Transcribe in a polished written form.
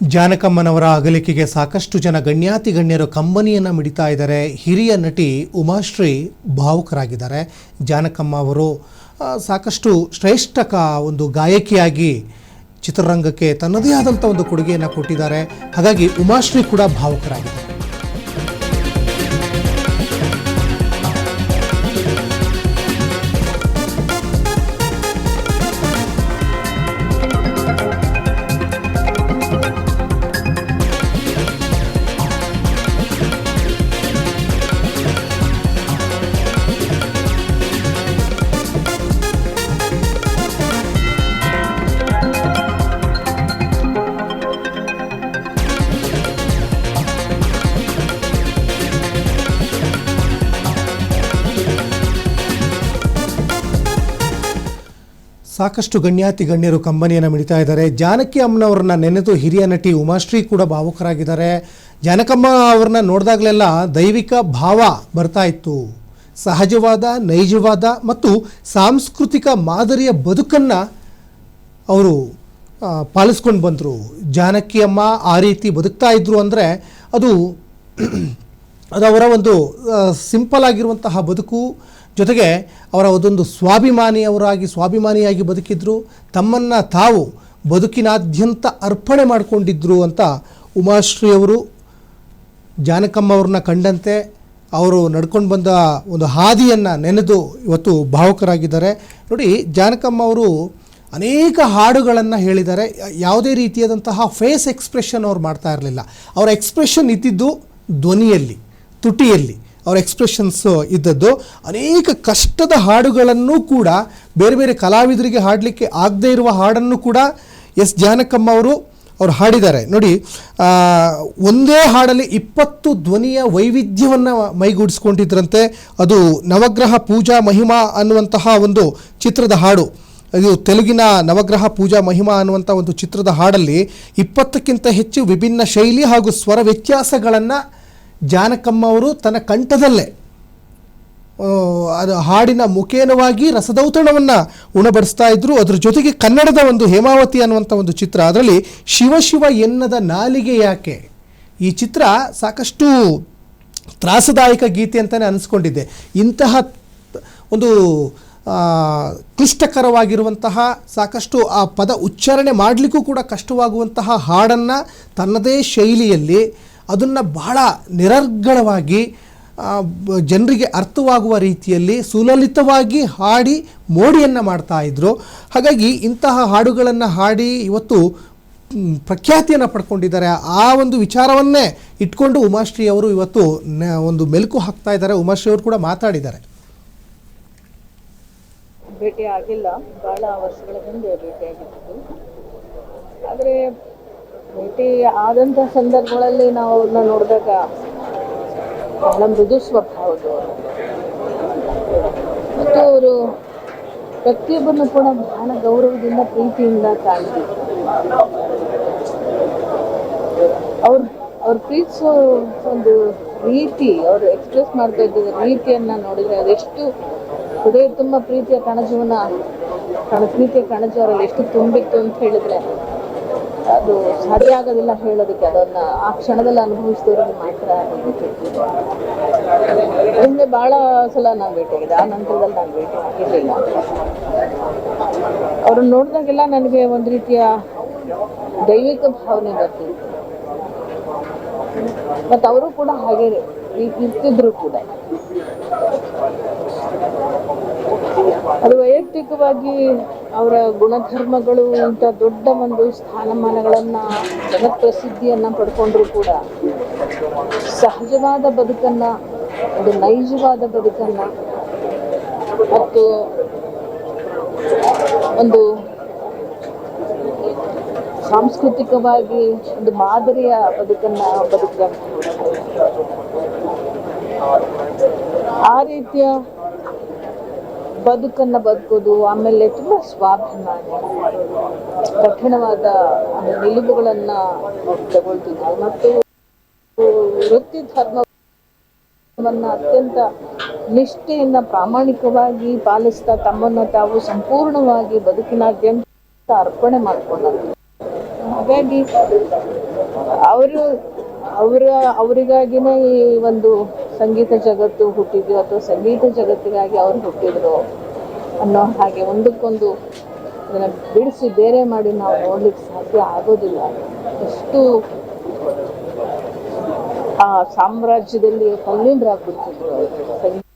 ಜಾನಕಮ್ಮನವರ ಅಗಲಿಕೆಗೆ ಸಾಕಷ್ಟು ಜನ ಗಣ್ಯಾತಿ ಗಣ್ಯರು ಕಂಬನಿಯನ್ನು ಮಿಡಿತಾ ಇದ್ದಾರೆ. ಹಿರಿಯ ನಟಿ ಉಮಾಶ್ರೀ ಭಾವುಕರಾಗಿದ್ದಾರೆ. ಜಾನಕಮ್ಮ ಅವರು ಸಾಕಷ್ಟು ಶ್ರೇಷ್ಠ ಒಂದು ಗಾಯಕಿಯಾಗಿ ಚಿತ್ರರಂಗಕ್ಕೆ ತನ್ನದೇ ಆದಂಥ ಒಂದು ಕೊಡುಗೆಯನ್ನು ಕೊಟ್ಟಿದ್ದಾರೆ. ಹಾಗಾಗಿ ಉಮಾಶ್ರೀ ಕೂಡ ಭಾವುಕರಾಗಿದ್ದಾರೆ. ಸಾಕಷ್ಟು ಗಣ್ಯಾತಿ ಗಣ್ಯರು ಕಂಬನಿಯನ್ನು ಮಿಡಿತಾ ಇದ್ದಾರೆ. ಜಾನಕಿ ಅಮ್ಮನವ್ರನ್ನ ನೆನೆದು ಹಿರಿಯ ನಟಿ ಉಮಾಶ್ರೀ ಕೂಡ ಭಾವುಕರಾಗಿದ್ದಾರೆ. ಜಾನಕಮ್ಮ ಅವ್ರನ್ನ ನೋಡಿದಾಗಲೆಲ್ಲ ದೈವಿಕ ಭಾವ ಬರ್ತಾ ಇತ್ತು. ಸಹಜವಾದ, ನೈಜವಾದ ಮತ್ತು ಸಾಂಸ್ಕೃತಿಕ ಮಾದರಿಯ ಬದುಕನ್ನು ಅವರು ಪಾಲಿಸ್ಕೊಂಡು ಬಂದರು. ಜಾನಕಿ ಅಮ್ಮ ಆ ರೀತಿ ಬದುಕ್ತಾ ಇದ್ರು ಅಂದರೆ ಅದು ಅವರ ಒಂದು ಸಿಂಪಲ್ ಆಗಿರುವಂತಹ ಬದುಕು. ಜೊತೆಗೆ ಅವರ ಒಂದೊಂದು ಸ್ವಾಭಿಮಾನಿಯಾಗಿ ಬದುಕಿದ್ರು. ತಮ್ಮನ್ನು ತಾವು ಬದುಕಿನಾದ್ಯಂತ ಅರ್ಪಣೆ ಮಾಡಿಕೊಂಡಿದ್ರು ಅಂತ ಉಮಾಶ್ರೀ ಅವರು ಜಾನಕಮ್ಮ ಅವ್ರನ್ನ ಕಂಡಂತೆ ಅವರು ನಡ್ಕೊಂಡು ಬಂದ ಒಂದು ಹಾದಿಯನ್ನು ನೆನೆದು ಇವತ್ತು ಭಾವುಕರಾಗಿದ್ದಾರೆ. ನೋಡಿ, ಜಾನಕಮ್ಮ ಅವರು ಅನೇಕ ಹಾಡುಗಳನ್ನು ಹೇಳಿದ್ದಾರೆ. ಯಾವುದೇ ರೀತಿಯಾದಂತಹ ಫೇಸ್ ಎಕ್ಸ್ಪ್ರೆಷನ್ ಅವ್ರು ಮಾಡ್ತಾ ಇರಲಿಲ್ಲ. ಅವರ ಎಕ್ಸ್ಪ್ರೆಷನ್ ಇದ್ದಿದ್ದು ಧ್ವನಿಯಲ್ಲಿ, ತುಟಿಯಲ್ಲಿ ಅವರ ಎಕ್ಸ್ಪ್ರೆಷನ್ಸ್ ಇದ್ದದ್ದು. ಅನೇಕ ಕಷ್ಟದ ಹಾಡುಗಳನ್ನು ಕೂಡ ಬೇರೆ ಬೇರೆ ಕಲಾವಿದರಿಗೆ ಹಾಡಲಿಕ್ಕೆ ಆಗದೇ ಇರುವ ಹಾಡನ್ನು ಕೂಡ ಜಾನಕಮ್ಮ ಅವರು ಹಾಡಿದ್ದಾರೆ. ನೋಡಿ, ಒಂದೇ ಹಾಡಲ್ಲಿ 20 ಧ್ವನಿಯ ವೈವಿಧ್ಯವನ್ನು ಮೈಗೂಡಿಸ್ಕೊಂಡಿದ್ರಂತೆ. ಅದು ನವಗ್ರಹ ಪೂಜಾ ಮಹಿಮಾ ಅನ್ನುವಂತಹ ಒಂದು ಚಿತ್ರದ ಹಾಡು. ಇದು ತೆಲುಗಿನ ನವಗ್ರಹ ಪೂಜಾ ಮಹಿಮಾ ಅನ್ನುವಂಥ ಒಂದು ಚಿತ್ರದ ಹಾಡಲ್ಲಿ 20ಕ್ಕಿಂತ ಹೆಚ್ಚು ವಿಭಿನ್ನ ಶೈಲಿ ಹಾಗೂ ಸ್ವರ ವ್ಯತ್ಯಾಸಗಳನ್ನು ಜಾನಕಮ್ಮ ಅವರು ತನ್ನ ಕಂಠದಲ್ಲೇ ಅದು ಹಾಡಿನ ಮುಖೇನವಾಗಿ ರಸದೌತಣವನ್ನು ಉಣಬಡಿಸ್ತಾ ಇದ್ರು. ಅದ್ರ ಜೊತೆಗೆ ಕನ್ನಡದ ಒಂದು ಹೇಮಾವತಿ ಅನ್ನುವಂಥ ಒಂದು ಚಿತ್ರ, ಅದರಲ್ಲಿ ಶಿವ ಎನ್ನದ ನಾಲಿಗೆ ಯಾಕೆ, ಈ ಚಿತ್ರ ಸಾಕಷ್ಟು ತ್ರಾಸದಾಯಕ ಗೀತೆ ಅಂತಲೇ ಅನಿಸ್ಕೊಂಡಿದ್ದೆ. ಇಂತಹ ಒಂದು ಕ್ಲಿಷ್ಟಕರವಾಗಿರುವಂತಹ, ಸಾಕಷ್ಟು ಆ ಪದ ಉಚ್ಚಾರಣೆ ಮಾಡಲಿಕ್ಕೂ ಕೂಡ ಕಷ್ಟವಾಗುವಂತಹ ಹಾಡನ್ನು ತನ್ನದೇ ಶೈಲಿಯಲ್ಲಿ ಅದನ್ನು ಬಹಳ ನಿರರ್ಗಳವಾಗಿ ಜನರಿಗೆ ಅರ್ಥವಾಗುವ ರೀತಿಯಲ್ಲಿ ಸುಲಲಿತವಾಗಿ ಹಾಡಿ ಮೋಡಿಯನ್ನು ಮಾಡ್ತಾಯಿದ್ರು. ಹಾಗಾಗಿ ಇಂತಹ ಹಾಡುಗಳನ್ನು ಹಾಡಿ ಇವತ್ತು ಪ್ರಖ್ಯಾತಿಯನ್ನು ಪಡ್ಕೊಂಡಿದ್ದಾರೆ. ಆ ಒಂದು ವಿಚಾರವನ್ನೇ ಇಟ್ಕೊಂಡು ಉಮಾಶ್ರೀ ಅವರು ಇವತ್ತು ಒಂದು ಮೆಲುಕು ಹಾಕ್ತಾ ಇದ್ದಾರೆ. ಉಮಾಶ್ರೀ ಅವರು ಕೂಡ ಮಾತಾಡಿದ್ದಾರೆ. ಭೇಟಿ ಆಗಿಲ್ಲ, ಭಾಳ ವರ್ಷಗಳ ಹಿಂದೆ ಭೇಟಿಯಾಗಿದ್ದು. ಆದರೆ ಭೇಟಿ ಆದಂಥ ಸಂದರ್ಭಗಳಲ್ಲಿ ನಾವು ಅವ್ರನ್ನ ನೋಡಿದಾಗ ಬಹಳ ಮೃದು ಸ್ವಭಾವದವರು ಮತ್ತು ಅವರು ಪ್ರತಿಯೊಬ್ಬರನ್ನು ಕೂಡ ಬಹಳ ಗೌರವದಿಂದ, ಪ್ರೀತಿಯಿಂದ ಕಾಣ್ತಿದ್ರು. ಅವ್ರು ಪ್ರೀತಿಸೋ ಒಂದು ರೀತಿ, ಅವರು ಎಕ್ಸ್ಪ್ರೆಸ್ ಮಾಡ್ತಾ ಇದ್ದ ರೀತಿಯನ್ನು ನೋಡಿದರೆ ಅದೆಷ್ಟು ಹೃದಯ ತುಂಬ ಪ್ರೀತಿಯ ಕಣಜ ಅವರಲ್ಲಿ ಎಷ್ಟು ತುಂಬಿತ್ತು ಅಂತ ಹೇಳಿದ್ರೆ ಅದು ಸಾಧ್ಯ ಆಗೋದಿಲ್ಲ ಹೇಳೋದಕ್ಕೆ. ಅದನ್ನು ಆ ಕ್ಷಣದಲ್ಲಿ ಅನುಭವಿಸಿದವ್ರಿಗೆ ಮಾತ್ರ ಹಿಂದೆ ಭಾಳ ಸಲ ನಾನು ಭೇಟಿಯಾಗಿದೆ. ಆ ನಂತರದಲ್ಲಿ ನಾನು ಭೇಟಿ ಆಗಿರಲಿಲ್ಲ. ಅವ್ರನ್ನ ನೋಡಿದಾಗೆಲ್ಲ ನನಗೆ ಒಂದು ರೀತಿಯ ದೈವಿಕ ಭಾವನೆ ಬರ್ತಿತ್ತು. ಮತ್ತು ಅವರು ಕೂಡ ಹಾಗೆ ಇರ್ತಿದ್ರು ಕೂಡ. ಅದು ವೈಯಕ್ತಿಕವಾಗಿ ಅವರ ಗುಣಧರ್ಮಗಳು ಇಂಥ ದೊಡ್ಡ ಒಂದು ಸ್ಥಾನಮಾನಗಳನ್ನು, ಜಗತ್ಪ್ರಸಿದ್ಧಿಯನ್ನು ಪಡ್ಕೊಂಡ್ರೂ ಕೂಡ ಸಹಜವಾದ ಬದುಕನ್ನು, ಒಂದು ನೈಜವಾದ ಬದುಕನ್ನು ಮತ್ತು ಒಂದು ಸಾಂಸ್ಕೃತಿಕವಾಗಿ ಒಂದು ಮಾದರಿಯ ಬದುಕನ್ನು ಆ ರೀತಿಯ ಬದುಕನ್ನು ಬದುಕೋದು. ಆಮೇಲೆ ತುಂಬ ಸ್ವಾಭಿಮಾನಿ, ಕಠಿಣವಾದ ನಿಲುವುಗಳನ್ನು ತಗೊಳ್ತಿದ್ರು ಮತ್ತು ವೃತ್ತಿ ಧರ್ಮವನ್ನು ಅತ್ಯಂತ ನಿಷ್ಠೆಯಿಂದ ಪ್ರಾಮಾಣಿಕವಾಗಿ ಪಾಲಿಸ್ತಾ ತಮ್ಮನ್ನು ತಾವು ಸಂಪೂರ್ಣವಾಗಿ ಬದುಕಿನಾದ್ಯಂತ ಅರ್ಪಣೆ ಮಾಡಿಕೊಂಡರು. ಹಾಗಾಗಿ ಅವರು ಅವರಿಗಾಗಿನೇ ಈ ಒಂದು ಸಂಗೀತ ಜಗತ್ತು ಹುಟ್ಟಿದ್ಯೋ ಅಥವಾ ಸಂಗೀತ ಜಗತ್ತಿಗಾಗಿ ಅವ್ರು ಹುಟ್ಟಿದ್ರು ಅನ್ನೋ ಹಾಗೆ ಒಂದಕ್ಕೊಂದು ಅದನ್ನು ಬಿಡಿಸಿ ಬೇರೆ ಮಾಡಿ ನಾವು ನೋಡ್ಲಿಕ್ಕೆ ಸಾಧ್ಯ ಆಗೋದಿಲ್ಲ. ಎಷ್ಟು ಆ ಸಾಮ್ರಾಜ್ಯದಲ್ಲಿ ತಲ್ಲೀನರಾಗ್ಬಿಡ್ತಿದ್ರು ಅವರು.